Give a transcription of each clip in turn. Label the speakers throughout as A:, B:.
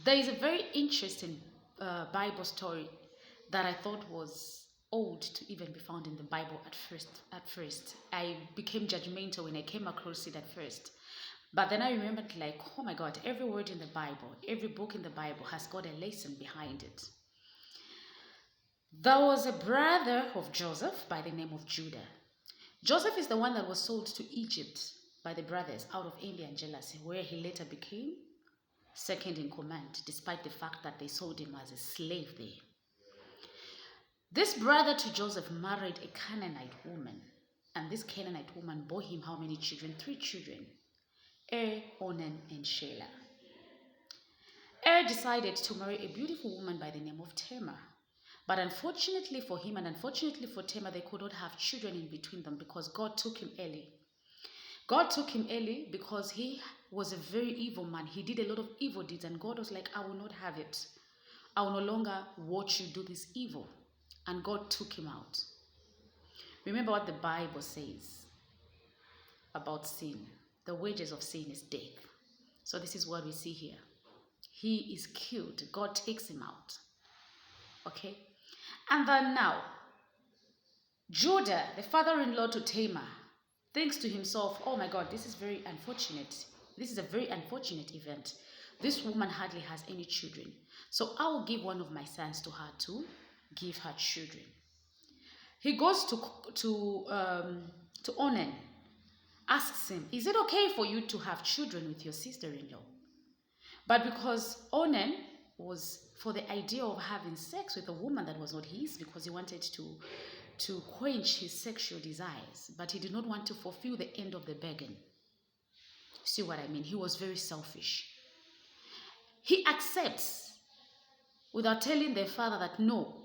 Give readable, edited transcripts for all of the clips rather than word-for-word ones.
A: There is a very interesting Bible story that I thought was old to even be found in the Bible at first. I became judgmental when I came across it at first. But then I remembered, like, oh my God, every word in the Bible, every book in the Bible has got a lesson behind it. There was a brother of Joseph by the name of Judah. Joseph is the one that was sold to Egypt by the brothers out of envy and jealousy, where he later became second in command, despite the fact that they sold him as a slave there. This brother to Joseph married a Canaanite woman, and this Canaanite woman bore him how many children? 3 children, Onan, and Shelah. Decided to marry a beautiful woman by the name of Tamar. But unfortunately for him and unfortunately for Tamar, they could not have children in between them because God took him early. God took him early because he was a very evil man. He did a lot of evil deeds, and God was like, I will not have it. I will no longer watch you do this evil. And God took him out. Remember what the Bible says about sin. The wages of sin is death. So this is what we see here. He is killed. God takes him out. Okay? And then now, Judah, the father-in-law to Tamar, thinks to himself, oh my God, this is very unfortunate. This is a very unfortunate event. This woman hardly has any children. So I will give one of my sons to her to give her children. He goes to Onan, asks him, is it okay for you to have children with your sister-in-law? But because Onan was for the idea of having sex with a woman that was not his, because he wanted to quench his sexual desires, but he did not want to fulfill the end of the bargain. See what I mean? He was very selfish. He accepts without telling their father that, no,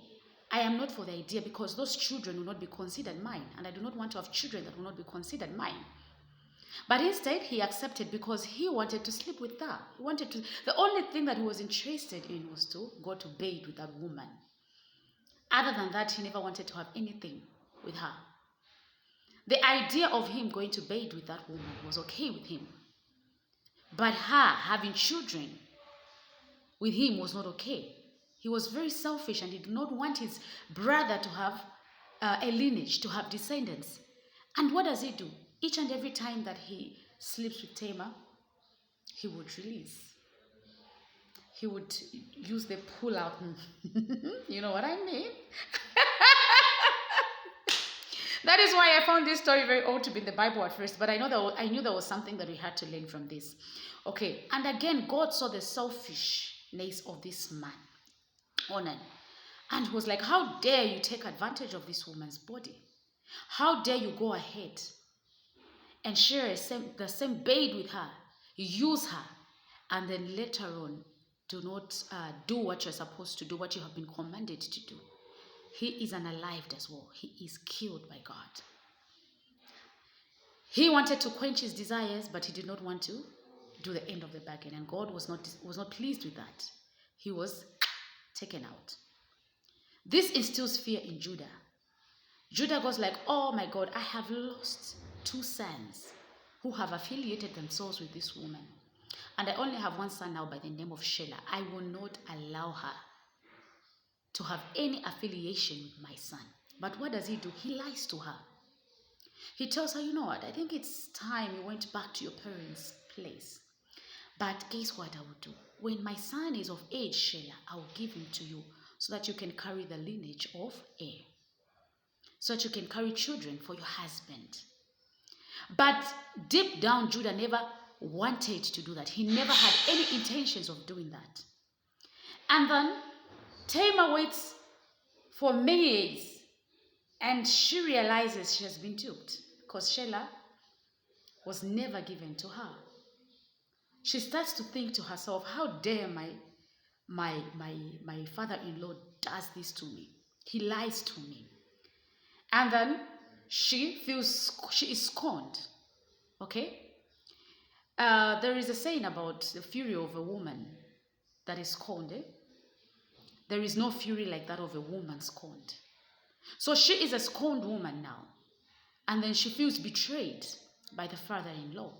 A: I am not for the idea because those children will not be considered mine, and I do not want to have children that will not be considered mine. But instead, he accepted because he wanted to sleep with her. The only thing that he was interested in was to go to bed with that woman. Other than that, he never wanted to have anything with her. The idea of him going to bed with that woman was okay with him. But her having children with him was not okay. He was very selfish and he did not want his brother to have a lineage, to have descendants. And what does he do? Each and every time that he sleeps with Tamar, he would release. He would use the pull-out. You know what I mean? That is why I found this story very odd to be in the Bible at first, but I knew there was something that we had to learn from this. Okay, and again, God saw the selfishness of this man, Onan, and was like, how dare you take advantage of this woman's body? How dare you go ahead and share the same bed with her, use her, and then later on do not do what you're supposed to do, what you have been commanded to do. He is unalived as well. He is killed by God. He wanted to quench his desires, but he did not want to do the end of the bargain, and God was not pleased with that. He was taken out. This instills fear in Judah. Judah goes like, oh my God, I have lost 2 sons who have affiliated themselves with this woman. And I only have 1 son now by the name of Shelah. I will not allow her to have any affiliation with my son. But what does he do? He lies to her. He tells her, you know what, I think it's time you went back to your parents' place. But guess what I will do? When my son is of age, Shelah, I will give him to you so that you can carry the lineage of heir. So that you can carry children for your husband. But deep down, Judah never wanted to do that. He never had any intentions of doing that. And then Tamar waits for many years and she realizes she has been duped because Shelah was never given to her. She starts to think to herself, how dare my father-in-law does this to me? He lies to me. And then she feels she is scorned. Okay? There is a saying about the fury of a woman that is scorned. There is no fury like that of a woman scorned. So she is a scorned woman now. And then she feels betrayed by the father-in-law.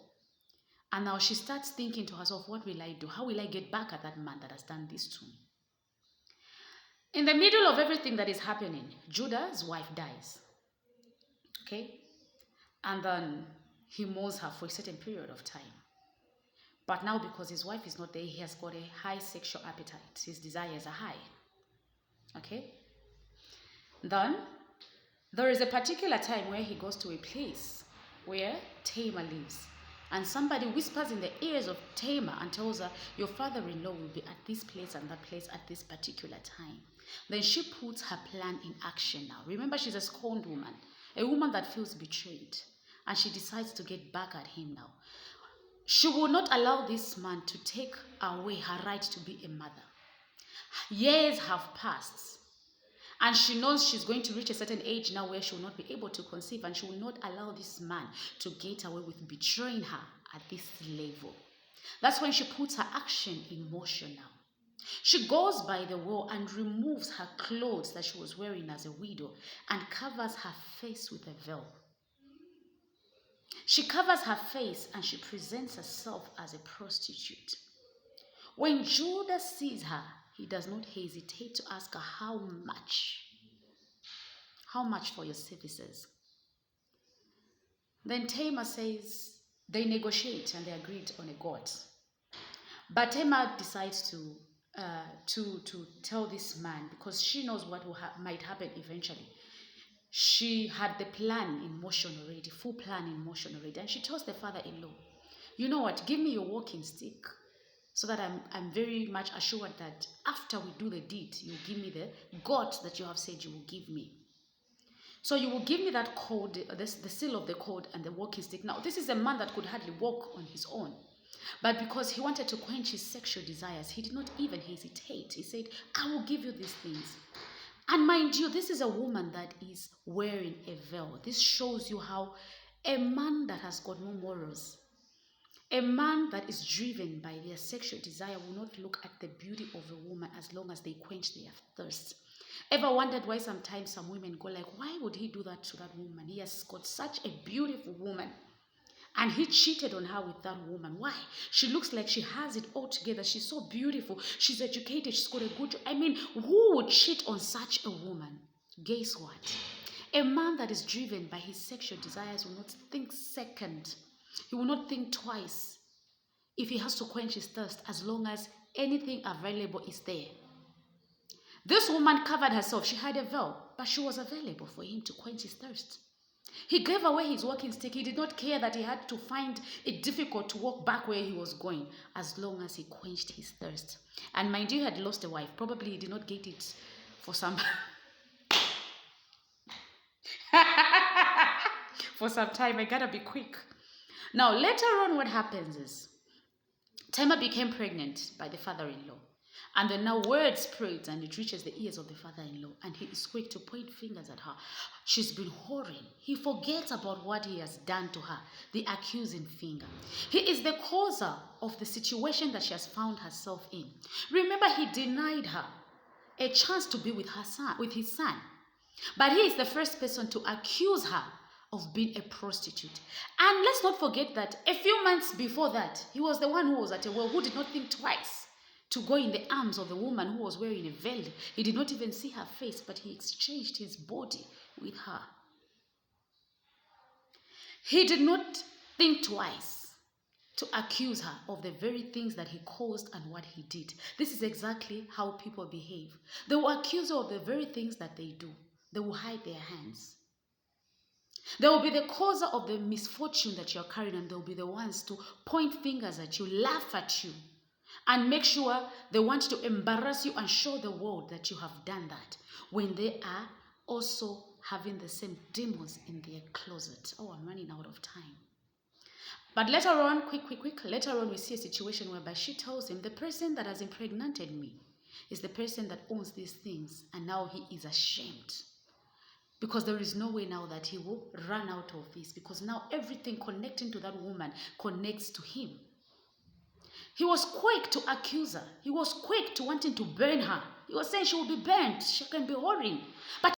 A: And now she starts thinking to herself, what will I do? How will I get back at that man that has done this to me? In the middle of everything that is happening, Judah's wife dies. Okay? And then he mourns her for a certain period of time. But now, because his wife is not there, he has got a high sexual appetite. His desires are high. Okay? Then, there is a particular time where he goes to a place where Tamar lives. And somebody whispers in the ears of Tamar and tells her, your father-in-law will be at this place and that place at this particular time. Then she puts her plan in action now. Remember, she's a scorned woman, a woman that feels betrayed. And she decides to get back at him now. She will not allow this man to take away her right to be a mother. Years have passed. And she knows she's going to reach a certain age now where she will not be able to conceive. And she will not allow this man to get away with betraying her at this level. That's when she puts her action in motion now. She goes by the wall and removes her clothes that she was wearing as a widow and covers her face with a veil. She covers her face and she presents herself as a prostitute. When Judah sees her, he does not hesitate to ask her, how much? How much for your services? Then Tamar says, they negotiate and they agreed on a god. But Tamar decides to tell this man, because she knows what might happen eventually. She had the plan in motion already, full plan in motion already. And she tells the father-in-law, you know what, give me your walking stick so that I'm very much assured that after we do the deed, you give me the God that you have said you will give me. So you will give me that code, the seal of the code and the walking stick. Now, this is a man that could hardly walk on his own. But because he wanted to quench his sexual desires, he did not even hesitate. He said, I will give you these things. And mind you, this is a woman that is wearing a veil. This shows you how a man that has got no morals, a man that is driven by their sexual desire will not look at the beauty of a woman as long as they quench their thirst. Ever wondered why sometimes some women go like, why would he do that to that woman? He has got such a beautiful woman. And he cheated on her with that woman. Why? She looks like she has it all together. She's so beautiful. She's educated. She's got a good job. I mean, who would cheat on such a woman? Guess what? A man that is driven by his sexual desires will not think second. He will not think twice if he has to quench his thirst as long as anything available is there. This woman covered herself. She had a veil, but she was available for him to quench his thirst. He gave away his walking stick. He did not care that he had to find it difficult to walk back where he was going, as long as he quenched his thirst. And mind you, he had lost a wife. Probably he did not get it for some for some time. I gotta be quick. Now, later on, what happens is Tamar became pregnant by the father-in-law. And then now word spreads and it reaches the ears of the father-in-law. And he is quick to point fingers at her. She's been whoring. He forgets about what he has done to her, the accusing finger. He is the causer of the situation that she has found herself in. Remember, he denied her a chance to be with his son. But he is the first person to accuse her of being a prostitute. And let's not forget that a few months before that, he was the one who was at a well, who did not think twice to go in the arms of the woman who was wearing a veil. He did not even see her face, but he exchanged his body with her. He did not think twice to accuse her of the very things that he caused and what he did. This is exactly how people behave. They will accuse you of the very things that they do. They will hide their hands. They will be the causer of the misfortune that you're carrying, and they'll be the ones to point fingers at you, laugh at you, and make sure they want to embarrass you and show the world that you have done that, when they are also having the same demons in their closet. Oh, I'm running out of time. But later on, quick, later on we see a situation whereby she tells him, the person that has impregnated me is the person that owns these things, and now he is ashamed. Because there is no way now that he will run out of this, because now everything connecting to that woman connects to him. He was quick to accuse her. He was quick to wanting to burn her. He was saying she will be burnt. She can be whoring. But